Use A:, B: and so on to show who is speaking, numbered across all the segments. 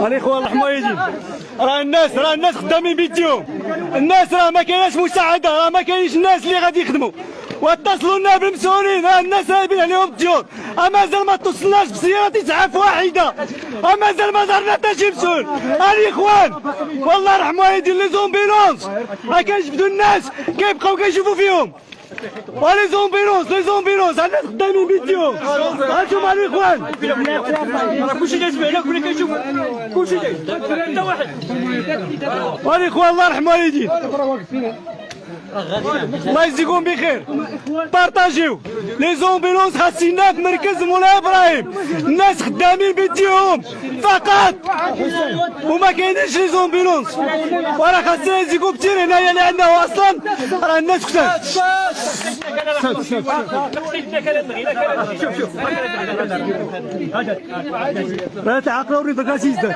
A: الاخوان الحمايدين، راه الناس خدامين بيديهم، الناس راه ما كايناش مساعده، راه ما كاينش الناس اللي غادي يخدموا، واتصلوا لنا بالمسؤولين، راه الناس راهبين عليهم الديون، مازال ما توصلناش بسياره اسعاف واحده، مازال ما دارنا حتى شي مسؤول. الاخوان والله الحمايدين لي زومبيلونس راه كيجبدوا الناس كيبقاو كيشوفوا فيهم، ولي زومبيلونس الناس خدامين بيديهم. هانتوما الاخوان
B: راه كلشي جالس عليك ولا كيشوف كلشي جاي حتى واحد.
A: والاخوان الله يرحم والدين، الله يجزيكم بخير، بارطاجيو لي زومبيلونس خاصينا في مركز مولاي ابراهيم، الناس خدامين بيديهم فقط وما كاينينش لي زومبيلونس، وراه خاصنا يجيكم كثير هنايا لانه اصلا راه الناس كثار. راه تعاقلوا وريد الكاسيستا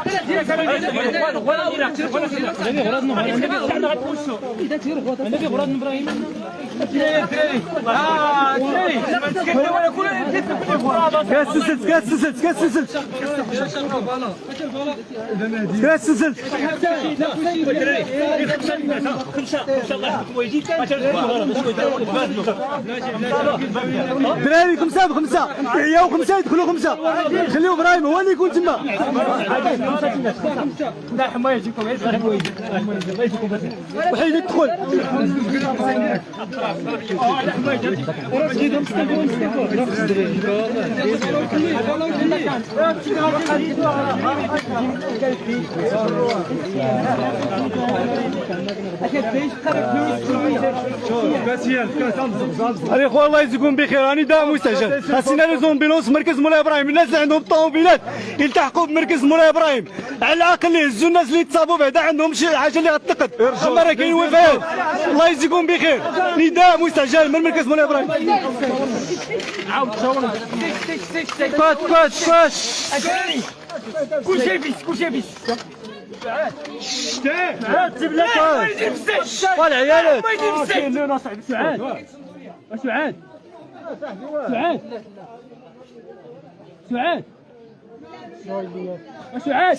A: دراري خمسة يعياو خمسة يدخلوا خمسة، خليو ابراهيم هو اللي يكون تما.
B: لا حمايتكم
A: وحيد يدخل. الاخوان الله يجزيكم بخير، راني داعم مستعجل، خاصنا لي زومبيلونس مركز مولاي ابراهيم، الناس اللي عندهم الطوموبيلات يلتحقوا بمركز مولاي ابراهيم، على الاقل يهزوا الناس اللي تصابوا بعدا عندهم شي حاجه اللي غتنقد، اما راه كاين وفيات. الله يجزيكم بخير، نداء مستعجل من مركز مولاي ابراهيم.
B: عاود تصور كلشي بيس
A: والعيالات
B: سعاد